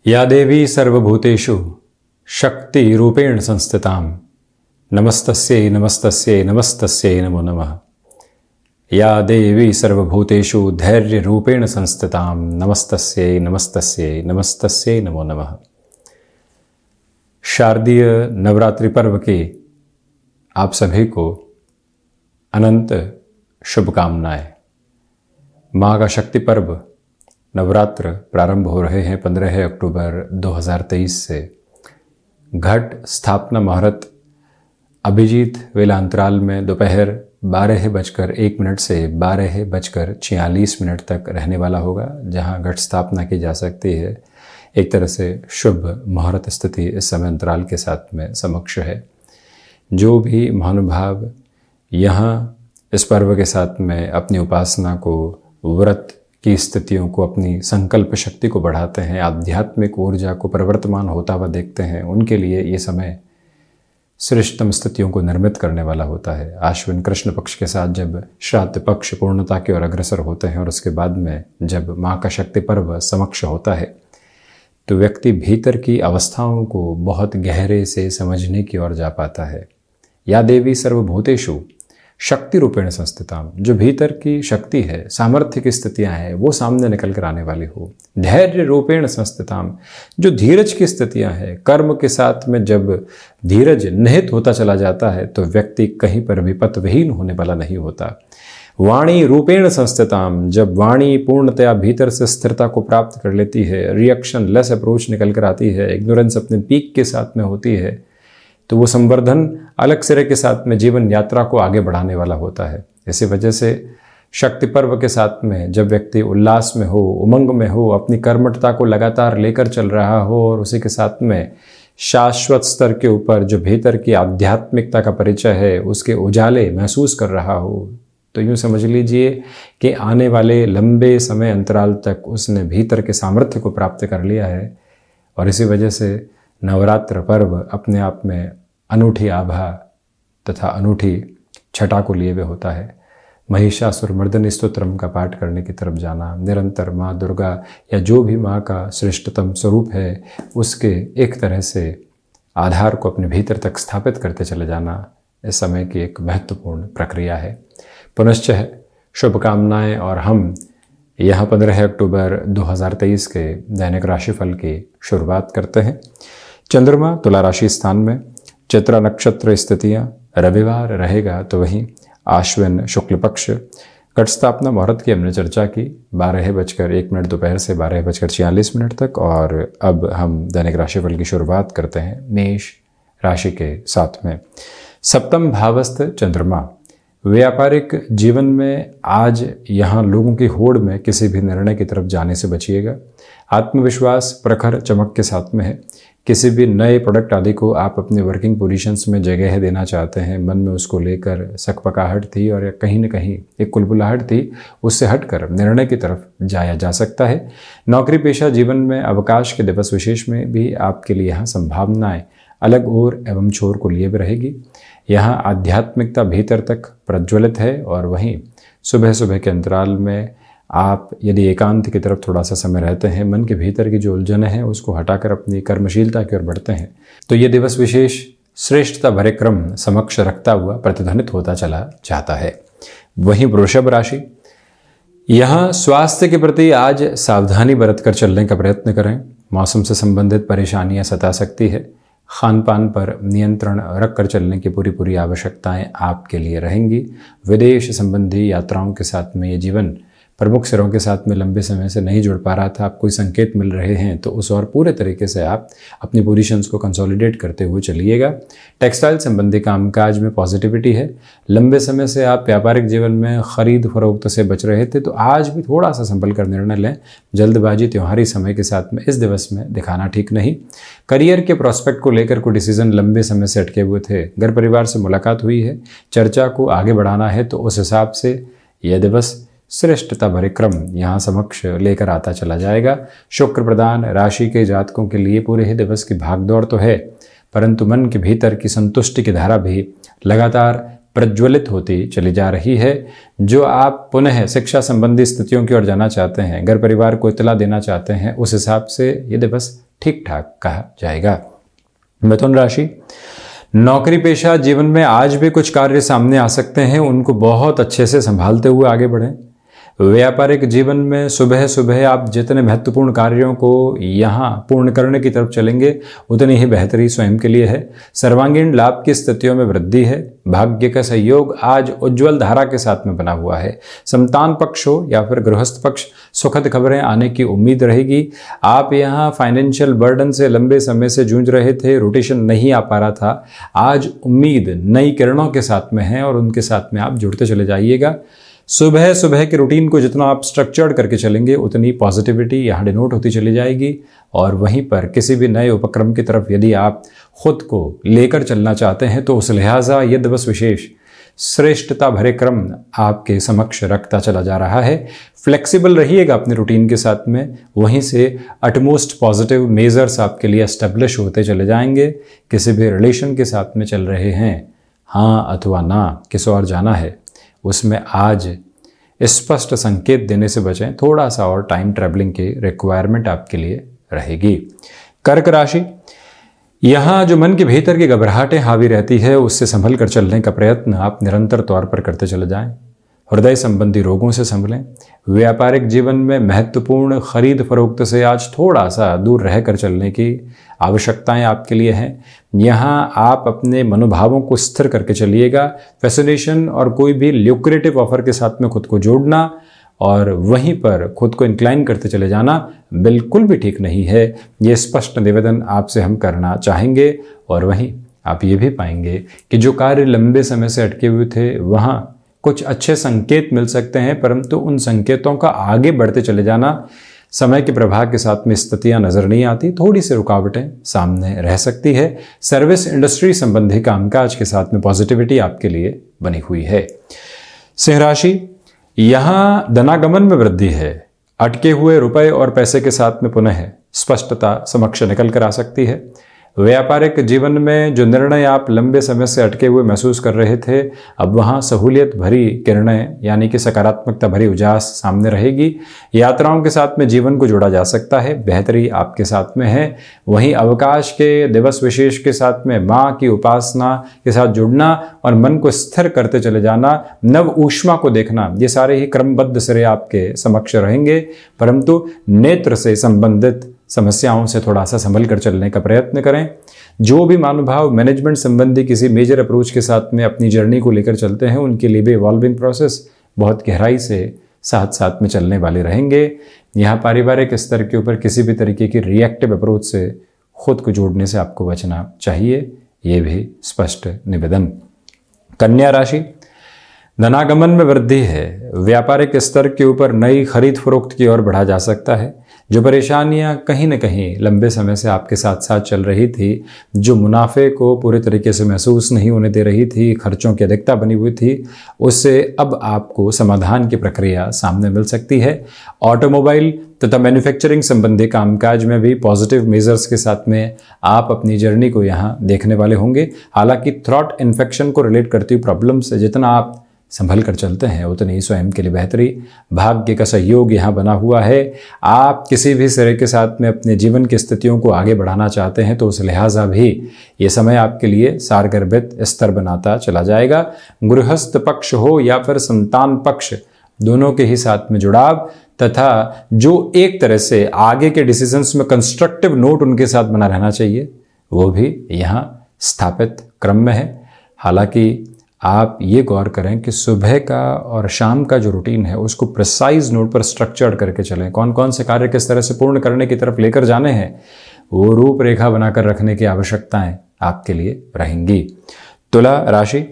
या देवी सर्वभूतेषु शक्तिरूपेण संस्थितां नमस्तस्यै नमस्तस्यै नमस्तस्यै नमो नमः। या देवी सर्वभूतेषु धैर्यरूपेण संस्थितां नमस्तस्यै नमस्तस्यै नमस्तस्यै नमो नमः। शारदीय नवरात्रि पर्व के आप सभी को अनंत शुभकामनाएं। माँ का शक्ति पर्व नवरात्र प्रारंभ हो रहे हैं 15 अक्टूबर 2023 से। घट स्थापना मुहूर्त अभिजीत वेलांतराल में दोपहर 12:01 से 12:46 तक रहने वाला होगा, जहां घट स्थापना की जा सकती है। एक तरह से शुभ मुहूर्त स्थिति इस समय अंतराल के साथ में समक्ष है। जो भी महानुभाव यहाँ इस पर्व के साथ में अपनी उपासना को, व्रत की स्थितियों को, अपनी संकल्प शक्ति को बढ़ाते हैं, आध्यात्मिक ऊर्जा को प्रवर्तमान होता हुआ देखते हैं, उनके लिए ये समय श्रेष्ठतम स्थितियों को निर्मित करने वाला होता है। आश्विन कृष्ण पक्ष के साथ जब श्राद्ध पक्ष पूर्णता की ओर अग्रसर होते हैं और उसके बाद में जब माँ का शक्ति पर्व समक्ष होता है, तो व्यक्ति भीतर की अवस्थाओं को बहुत गहरे से समझने की ओर जा पाता है। या देवी सर्वभूतेषु शक्ति रूपेण संस्थितां, जो भीतर की शक्ति है, सामर्थ्य की स्थितियां हैं, वो सामने निकल कर आने वाली हो। धैर्य रूपेण संस्थितां, जो धीरज की स्थितियां हैं, कर्म के साथ में जब धीरज निहित होता चला जाता है तो व्यक्ति कहीं पर भी पथविहीन होने वाला नहीं होता। वाणी रूपेण संस्थितां, जब वाणी पूर्णतया भीतर से स्थिरता को प्राप्त कर लेती है, रिएक्शन लेस अप्रोच निकल कर आती है, इग्नोरेंस अपने पीक के साथ में होती है, तो वो संवर्धन अलग सिरे के साथ में जीवन यात्रा को आगे बढ़ाने वाला होता है। इसी वजह से शक्ति पर्व के साथ में जब व्यक्ति उल्लास में हो, उमंग में हो, अपनी कर्मठता को लगातार लेकर चल रहा हो और उसी के साथ में शाश्वत स्तर के ऊपर जो भीतर की आध्यात्मिकता का परिचय है उसके उजाले महसूस कर रहा हो, तो यूँ समझ लीजिए कि आने वाले लंबे समय अंतराल तक उसने भीतर के सामर्थ्य को प्राप्त कर लिया है। और इसी वजह से नवरात्र पर्व अपने आप में अनूठी आभा तथा अनूठी छटा को लिए हुए होता है। महिषासुरमर्दनी स्तोत्रम का पाठ करने की तरफ जाना, निरंतर माँ दुर्गा या जो भी माँ का श्रेष्ठतम स्वरूप है उसके एक तरह से आधार को अपने भीतर तक स्थापित करते चले जाना इस समय की एक महत्वपूर्ण प्रक्रिया है। पुनश्च शुभकामनाएं। और हम यहाँ 15 अक्टूबर 2023 के दैनिक राशिफल की शुरुआत करते हैं। चंद्रमा तुला राशि स्थान में, चित्रा नक्षत्र स्थितियाँ, रविवार रहेगा तो वहीं आश्विन शुक्ल पक्ष। घट स्थापना मुहूर्त की हमने चर्चा की 12:01 दोपहर से 12:46 तक। और अब हम दैनिक राशिफल की शुरुआत करते हैं मेष राशि के साथ में। सप्तम भावस्थ चंद्रमा व्यापारिक जीवन में आज यहाँ लोगों की होड़ में किसी भी निर्णय की तरफ जाने से बचिएगा। आत्मविश्वास प्रखर चमक के साथ में है। किसी भी नए प्रोडक्ट आदि को आप अपने वर्किंग पोजीशंस में जगह देना चाहते हैं, मन में उसको लेकर सकपकाहट थी और कहीं न कहीं एक कुलबुलाहट थी, उससे हटकर निर्णय की तरफ जाया जा सकता है। नौकरी पेशा जीवन में अवकाश के दिवस विशेष में भी आपके लिए यहाँ संभावनाएं अलग ओर एवं छोर को लिए भी रहेगी। यहाँ आध्यात्मिकता भीतर तक प्रज्वलित है और वहीं सुबह सुबह के अंतराल में आप यदि एकांत की तरफ थोड़ा सा समय रहते हैं, मन के भीतर की जो उलझनें हैं उसको हटाकर अपनी कर्मशीलता की ओर बढ़ते हैं, तो ये दिवस विशेष श्रेष्ठता भरे क्रम समक्ष रखता हुआ प्रतिध्वनित होता चला जाता है। वहीं वृषभ राशि, यहाँ स्वास्थ्य के प्रति आज सावधानी बरत कर चलने का प्रयत्न करें। मौसम से संबंधित परेशानियां सता सकती है। खान पान पर नियंत्रण रख कर चलने की पूरी आवश्यकताएं आपके लिए रहेंगी। विदेश संबंधी यात्राओं के साथ में ये जीवन प्रमुख सिरों के साथ में लंबे समय से नहीं जुड़ पा रहा था, आप कोई संकेत मिल रहे हैं तो उस और पूरे तरीके से आप अपनी पोजीशंस को कंसोलिडेट करते हुए चलिएगा। टेक्सटाइल संबंधी कामकाज में पॉजिटिविटी है। लंबे समय से आप व्यापारिक जीवन में खरीद फरोख्त से बच रहे थे, तो आज भी थोड़ा सा संभल कर निर्णय लें। जल्दबाजी त्योहारी समय के साथ में इस दिवस में दिखाना ठीक नहीं। करियर के प्रोस्पेक्ट को लेकर कोई डिसीजन लंबे समय से अटके हुए थे, घर परिवार से मुलाकात हुई है, चर्चा को आगे बढ़ाना है, तो उस हिसाब से यह दिवस श्रेष्ठता भरे क्रम यहाँ समक्ष लेकर आता चला जाएगा। शुक्र प्रधान राशि के जातकों के लिए पूरे ही दिवस की भागदौड़ तो है, परंतु मन के भीतर की संतुष्टि की धारा भी लगातार प्रज्वलित होती चली जा रही है। जो आप पुनः शिक्षा संबंधी स्थितियों की ओर जाना चाहते हैं, घर परिवार को इतला देना चाहते हैं, उस हिसाब से ये दिवस ठीक ठाक कहा जाएगा। मिथुन राशि, नौकरी पेशा जीवन में आज भी कुछ कार्य सामने आ सकते हैं, उनको बहुत अच्छे से संभालते हुए आगे बढ़ें। व्यापारिक जीवन में सुबह सुबह आप जितने महत्वपूर्ण कार्यों को यहाँ पूर्ण करने की तरफ चलेंगे उतनी ही बेहतरी स्वयं के लिए है। सर्वांगीण लाभ की स्थितियों में वृद्धि है। भाग्य का सहयोग आज उज्ज्वल धारा के साथ में बना हुआ है। संतान पक्ष हो या फिर गृहस्थ पक्ष, सुखद खबरें आने की उम्मीद रहेगी। आप यहाँ फाइनेंशियल बर्डन से लंबे समय से जूझ रहे थे, रोटेशन नहीं आ पा रहा था, आज उम्मीद नई किरणों के साथ में है और उनके साथ में आप जुड़ते चले जाइएगा। सुबह सुबह के रूटीन को जितना आप स्ट्रक्चर्ड करके चलेंगे उतनी पॉजिटिविटी यहाँ डिनोट होती चली जाएगी। और वहीं पर किसी भी नए उपक्रम की तरफ यदि आप खुद को लेकर चलना चाहते हैं तो उस लिहाजा ये दिवस विशेष श्रेष्ठता भरे क्रम आपके समक्ष रखता चला जा रहा है। फ्लेक्सिबल रहिएगा अपने रूटीन के साथ में, वहीं से अटमोस्ट पॉजिटिव मेजर्स आपके लिए एस्टेब्लिश होते चले जाएंगे। किसी भी रिलेशन के साथ में चल रहे हैं, हाँ अथवा ना किस और जाना है, उसमें आज स्पष्ट संकेत देने से बचें। थोड़ा सा और टाइम ट्रैवलिंग की रिक्वायरमेंट आपके लिए रहेगी। कर्क राशि, यहाँ जो मन के भीतर की घबराहटें हावी रहती है उससे संभल कर चलने का प्रयत्न आप निरंतर तौर पर करते चले जाएं। हृदय संबंधी रोगों से संभलें। व्यापारिक जीवन में महत्वपूर्ण खरीद फरोख्त से आज थोड़ा सा दूर रहकर चलने की आवश्यकताएं आपके लिए हैं। यहाँ आप अपने मनोभावों को स्थिर करके चलिएगा। फैसिनेशन और कोई भी ल्यूक्रेटिव ऑफर के साथ में खुद को जोड़ना और वहीं पर खुद को इंक्लाइन करते चले जाना बिल्कुल भी ठीक नहीं है। ये स्पष्ट निवेदन आपसे हम करना चाहेंगे। और वहीं आप ये भी पाएंगे कि जो कार्य लंबे समय से अटके हुए थे वहाँ कुछ अच्छे संकेत मिल सकते हैं, परंतु उन संकेतों का आगे बढ़ते चले जाना, समय के प्रभाव के साथ में स्थितियां नजर नहीं आती, थोड़ी सी रुकावटें सामने रह सकती है। सर्विस इंडस्ट्री संबंधी कामकाज के साथ में पॉजिटिविटी आपके लिए बनी हुई है। सिंह राशि, यहाँ धनागमन में वृद्धि है। अटके हुए रुपए और पैसे के साथ में पुनः स्पष्टता समक्ष निकल कर आ सकती है। व्यापारिक जीवन में जो निर्णय आप लंबे समय से अटके हुए महसूस कर रहे थे, अब वहाँ सहूलियत भरी किरणें यानी कि सकारात्मकता भरी उजास सामने रहेगी। यात्राओं के साथ में जीवन को जोड़ा जा सकता है, बेहतरी आपके साथ में है। वहीं अवकाश के दिवस विशेष के साथ में माँ की उपासना के साथ जुड़ना और मन को स्थिर करते चले जाना, नव ऊष्मा को देखना, ये सारे ही क्रमबद्ध सिरे आपके समक्ष रहेंगे। परंतु नेत्र से संबंधित समस्याओं से थोड़ा सा संभल कर चलने का प्रयत्न करें। जो भी महानुभाव मैनेजमेंट संबंधी किसी मेजर अप्रोच के साथ में अपनी जर्नी को लेकर चलते हैं उनके लिए भी इवॉल्विंग प्रोसेस बहुत गहराई से साथ साथ में चलने वाले रहेंगे। यहाँ पारिवारिक स्तर के ऊपर किसी भी तरीके की रिएक्टिव अप्रोच से खुद को जोड़ने से आपको बचना चाहिए, ये भी स्पष्ट निवेदन। कन्या राशि, धनागमन में वृद्धि है। व्यापारिक स्तर के ऊपर नई खरीद फरोख्त की ओर बढ़ा जा सकता है। जो परेशानियां कहीं न कहीं लंबे समय से आपके साथ साथ चल रही थी, जो मुनाफे को पूरे तरीके से महसूस नहीं होने दे रही थी, खर्चों की अधिकता बनी हुई थी, उससे अब आपको समाधान की प्रक्रिया सामने मिल सकती है। ऑटोमोबाइल तथा मैन्युफैक्चरिंग संबंधी कामकाज में भी पॉजिटिव मेजर्स के साथ में आप अपनी जर्नी को यहाँ देखने वाले होंगे। हालांकि थ्रॉट इन्फेक्शन को रिलेट करती हुई प्रॉब्लम से जितना आप संभल कर चलते हैं उतनी ही स्वयं के लिए बेहतरी। भाग्य का सहयोग यहाँ बना हुआ है। आप किसी भी सिरे के साथ में अपने जीवन की स्थितियों को आगे बढ़ाना चाहते हैं तो उस लिहाजा भी ये समय आपके लिए सारगर्भित स्तर बनाता चला जाएगा। गृहस्थ पक्ष हो या फिर संतान पक्ष, दोनों के ही साथ में जुड़ाव तथा जो एक तरह से आगे के डिसीजंस में कंस्ट्रक्टिव नोट उनके साथ बना रहना चाहिए, वो भी यहाँ स्थापित क्रम में है। हालांकि आप ये गौर करें कि सुबह का और शाम का जो रूटीन है उसको प्रिसाइज नोट पर स्ट्रक्चर्ड करके चलें। कौन कौन से कार्य किस तरह से पूर्ण करने की तरफ लेकर जाने हैं, वो रूपरेखा बनाकर रखने की आवश्यकताएं आपके लिए रहेंगी। तुला राशि,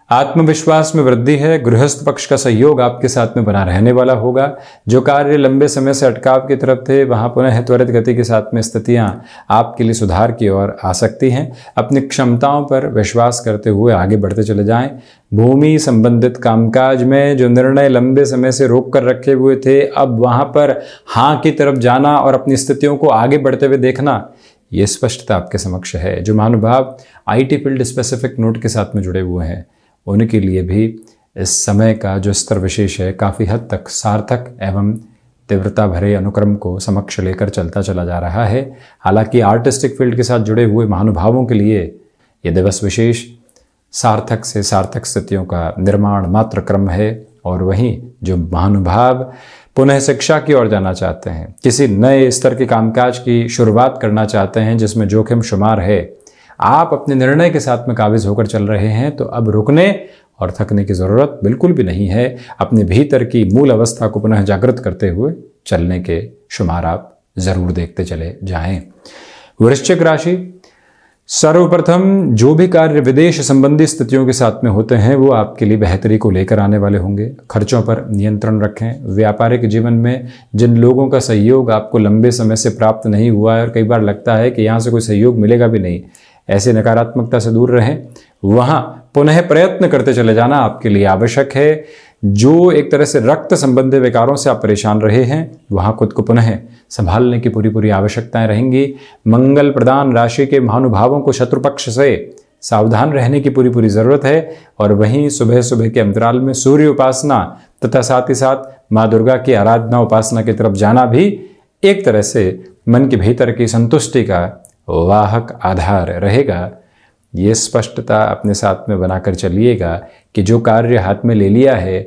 आत्मविश्वास में वृद्धि है। गृहस्थ पक्ष का सहयोग आपके साथ में बना रहने वाला होगा। जो कार्य लंबे समय से अटकाव की तरफ थे वहां पुनः त्वरित गति के साथ में स्थितियां आपके लिए सुधार की ओर आ सकती हैं। अपनी क्षमताओं पर विश्वास करते हुए आगे बढ़ते चले जाएं। भूमि संबंधित कामकाज में जो निर्णय लंबे समय से रोक कर रखे हुए थे, अब वहां पर हाँ की तरफ जाना और अपनी स्थितियों को आगे बढ़ते हुए देखना, ये स्पष्टता आपके समक्ष है। जो महानुभाव IT फील्ड स्पेसिफिक नोट के साथ में जुड़े हुए हैं उनके लिए भी इस समय का जो स्तर विशेष है काफ़ी हद तक सार्थक एवं तीव्रता भरे अनुक्रम को समक्ष लेकर चलता चला जा रहा है। हालांकि आर्टिस्टिक फील्ड के साथ जुड़े हुए महानुभावों के लिए यह दिवस विशेष सार्थक से सार्थक स्थितियों का निर्माण मात्र क्रम है। और वहीं जो महानुभाव पुनः शिक्षा की ओर जाना चाहते हैं, किसी नए स्तर के कामकाज की शुरुआत करना चाहते हैं जिसमें जोखिम शुमार है, आप अपने निर्णय के साथ में काबिज होकर चल रहे हैं, तो अब रुकने और थकने की ज़रूरत बिल्कुल भी नहीं है। अपने भीतर की मूल अवस्था को पुनः जागृत करते हुए चलने के शुमार आप जरूर देखते चले जाएं। वृश्चिक राशि, सर्वप्रथम जो भी कार्य विदेश संबंधी स्थितियों के साथ में होते हैं वो आपके लिए बेहतरी को लेकर आने वाले होंगे। खर्चों पर नियंत्रण रखें। व्यापारिक जीवन में जिन लोगों का सहयोग आपको लंबे समय से प्राप्त नहीं हुआ है और कई बार लगता है कि यहाँ से कोई सहयोग मिलेगा भी नहीं, ऐसी नकारात्मकता से दूर रहें। वहाँ पुनः प्रयत्न करते चले जाना आपके लिए आवश्यक है। जो एक तरह से रक्त संबंधी विकारों से आप परेशान रहे हैं, वहाँ खुद को पुनः संभालने की पूरी आवश्यकताएं रहेंगी। मंगल प्रदान राशि के महानुभावों को शत्रु पक्ष से सावधान रहने की पूरी ज़रूरत है। और वहीं सुबह सुबह के अंतराल में सूर्य उपासना तथा साथ ही साथ माँ दुर्गा की आराधना उपासना की तरफ जाना भी एक तरह से मन के भीतर की संतुष्टि का वाहक आधार रहेगा। ये स्पष्टता अपने साथ में बनाकर चलिएगा कि जो कार्य हाथ में ले लिया है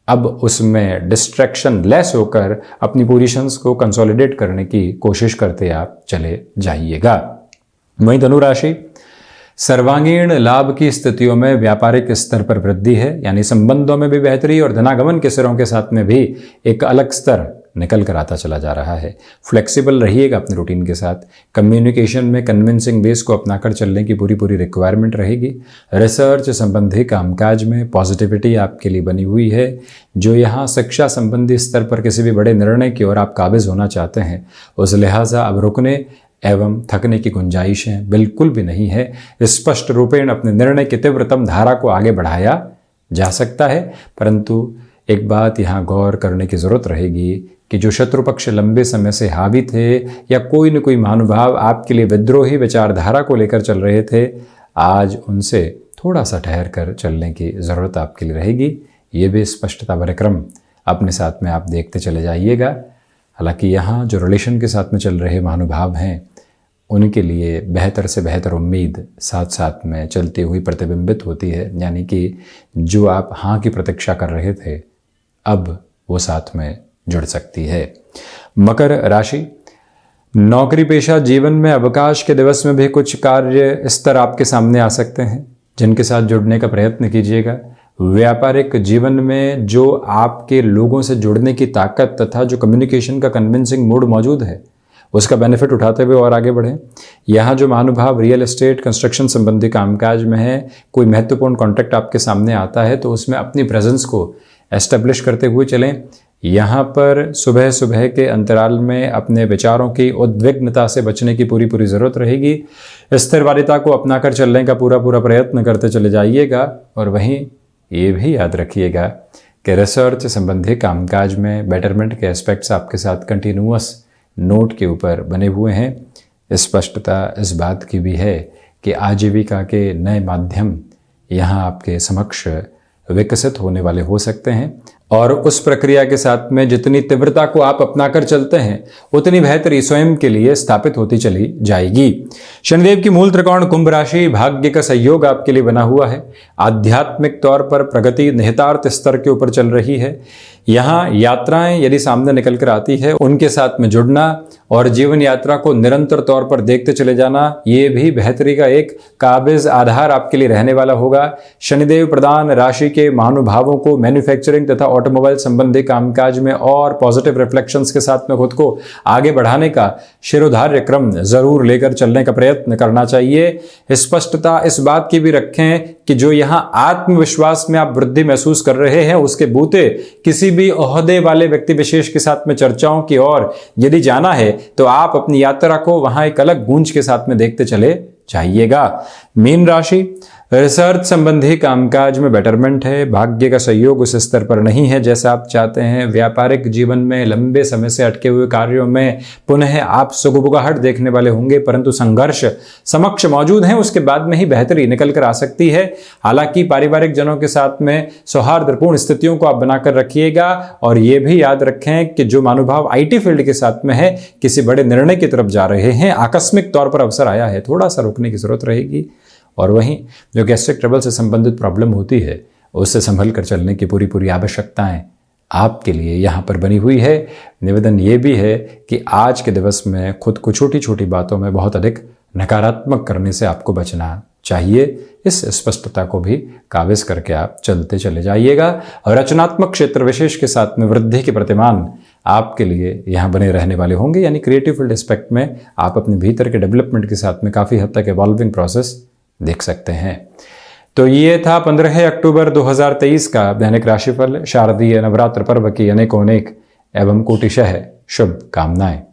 अब उसमें डिस्ट्रैक्शन लेस होकर अपनी पोजीशंस को कंसोलिडेट करने की कोशिश करते आप चले जाइएगा। वहीं धनु राशि, सर्वांगीण लाभ की स्थितियों में व्यापारिक स्तर पर वृद्धि है, यानी संबंधों में भी बेहतरी और धनागमन के सिरों के साथ में भी एक अलग स्तर निकल कर आता चला जा रहा है। फ्लेक्सिबल रहिएगा अपने रूटीन के साथ। कम्युनिकेशन में कन्विंसिंग बेस को अपनाकर चलने की पूरी रिक्वायरमेंट रहेगी। रिसर्च संबंधी कामकाज में पॉजिटिविटी आपके लिए बनी हुई है। जो यहाँ शिक्षा संबंधी स्तर पर किसी भी बड़े निर्णय की ओर आप काबिज होना चाहते हैं, उस लिहाजा अब रुकने एवं थकने की गुंजाइशें बिल्कुल भी नहीं है। स्पष्ट रूपेण अपने निर्णय की तीव्रतम धारा को आगे बढ़ाया जा सकता है, परंतु एक बात यहाँ गौर करने की जरूरत रहेगी कि जो शत्रु पक्ष लंबे समय से हावी थे या कोई न कोई महानुभाव आपके लिए विद्रोही विचारधारा को लेकर चल रहे थे, आज उनसे थोड़ा सा ठहर कर चलने की ज़रूरत आपके लिए रहेगी। ये भी स्पष्टता भरे क्रम अपने साथ में आप देखते चले जाइएगा। हालांकि यहाँ जो रिलेशन के साथ में चल रहे महानुभाव हैं, उनके लिए बेहतर से बेहतर उम्मीद साथ साथ में चलती हुई प्रतिबिंबित होती है, यानी कि जो आप हाँ की प्रतीक्षा कर रहे थे अब वो साथ में जुड़ सकती है। मकर राशि, नौकरी पेशा जीवन में अवकाश के दिवस में भी कुछ कार्य स्तर आपके सामने आ सकते हैं जिनके साथ जुड़ने का प्रयत्न कीजिएगा। व्यापारिक जीवन में जो आपके लोगों से जुड़ने की ताकत तथा जो कम्युनिकेशन का कन्विंसिंग मूड मौजूद है, उसका बेनिफिट उठाते हुए और आगे बढ़ें। यहाँ जो महानुभाव रियल एस्टेट कंस्ट्रक्शन संबंधी कामकाज में है, कोई महत्वपूर्ण कॉन्ट्रैक्ट आपके सामने आता है तो उसमें अपनी प्रेजेंस को एस्टेब्लिश करते हुए चलें। यहाँ पर सुबह सुबह के अंतराल में अपने विचारों की उद्विग्नता से बचने की पूरी ज़रूरत रहेगी। स्थिरवादिता को अपनाकर चलने का पूरा प्रयत्न करते चले जाइएगा। और वहीं ये भी याद रखिएगा कि रिसर्च संबंधी कामकाज में बेटरमेंट के एस्पेक्ट्स आपके साथ कंटिन्यूअस नोट के ऊपर बने हुए हैं। स्पष्टता इस बात की भी है कि आजीविका के नए माध्यम यहाँ आपके समक्ष विकसित होने वाले हो सकते हैं और उस प्रक्रिया के साथ में जितनी तीव्रता को आप अपनाकर चलते हैं उतनी बेहतरी स्वयं के लिए स्थापित होती चली जाएगी। शनिदेव की मूल त्रिकोण कुंभ राशि, भाग्य का सहयोग आपके लिए बना हुआ है। आध्यात्मिक तौर पर प्रगति निहितार्थ स्तर के ऊपर चल रही है। यहाँ यात्राएं यदि सामने निकल कर आती है, उनके साथ में जुड़ना और जीवन यात्रा को निरंतर तौर पर देखते चले जाना, ये भी बेहतरी का एक काबिज आधार आपके लिए रहने वाला होगा। शनिदेव प्रदान राशि के महानुभावों को मैन्युफैक्चरिंग तथा ऑटोमोबाइल संबंधी कामकाज में और पॉजिटिव रिफ्लेक्शंस के साथ में खुद को आगे बढ़ाने का शिरोधार्य क्रम जरूर लेकर चलने का प्रयत्न करना चाहिए। स्पष्टता इस बात की भी रखें कि जो यहाँ आत्मविश्वास में आप वृद्धि महसूस कर रहे हैं, उसके बूते किसी भी ओहदे वाले व्यक्ति विशेष के साथ में चर्चाओं की ओर यदि जाना है तो आप अपनी यात्रा को वहां एक अलग गूंज के साथ में देखते चले जाइएगा। मीन राशि, रिसर्च संबंधी कामकाज में बेटरमेंट है। भाग्य का सहयोग उस स्तर पर नहीं है जैसा आप चाहते हैं। व्यापारिक जीवन में लंबे समय से अटके हुए कार्यों में पुनः आप सुगबुगाहट देखने वाले होंगे, परंतु संघर्ष समक्ष मौजूद है, उसके बाद में ही बेहतरी निकल कर आ सकती है। हालांकि पारिवारिक जनों के साथ में सौहार्दपूर्ण स्थितियों को आप बनाकर रखिएगा और ये भी याद रखें कि जो महानुभाव IT फील्ड के साथ में है, किसी बड़े निर्णय की तरफ जा रहे हैं, आकस्मिक तौर पर अवसर आया है, थोड़ा सा रुकने की जरूरत रहेगी। और वहीं जो गैस्ट्रिक ट्रबल से संबंधित प्रॉब्लम होती है, उससे संभल कर चलने की पूरी आवश्यकताएं आपके लिए यहाँ पर बनी हुई है। निवेदन ये भी है कि आज के दिवस में खुद को छोटी छोटी बातों में बहुत अधिक नकारात्मक करने से आपको बचना चाहिए। इस स्पष्टता को भी काबिज करके आप चलते चले जाइएगा और रचनात्मक क्षेत्र विशेष के साथ में वृद्धि के प्रतिमान आपके लिए यहाँ बने रहने वाले होंगे। यानी क्रिएटिव फील्ड एस्पेक्ट में आप अपने भीतर के डेवलपमेंट के साथ में काफ़ी हद तक इवॉल्विंग प्रोसेस देख सकते हैं। तो ये था 15 अक्टूबर 2023 का दैनिक राशिफल। शारदीय नवरात्र पर्व की अनेकों अनेक एवं कोटिशः शुभ कामनाएं।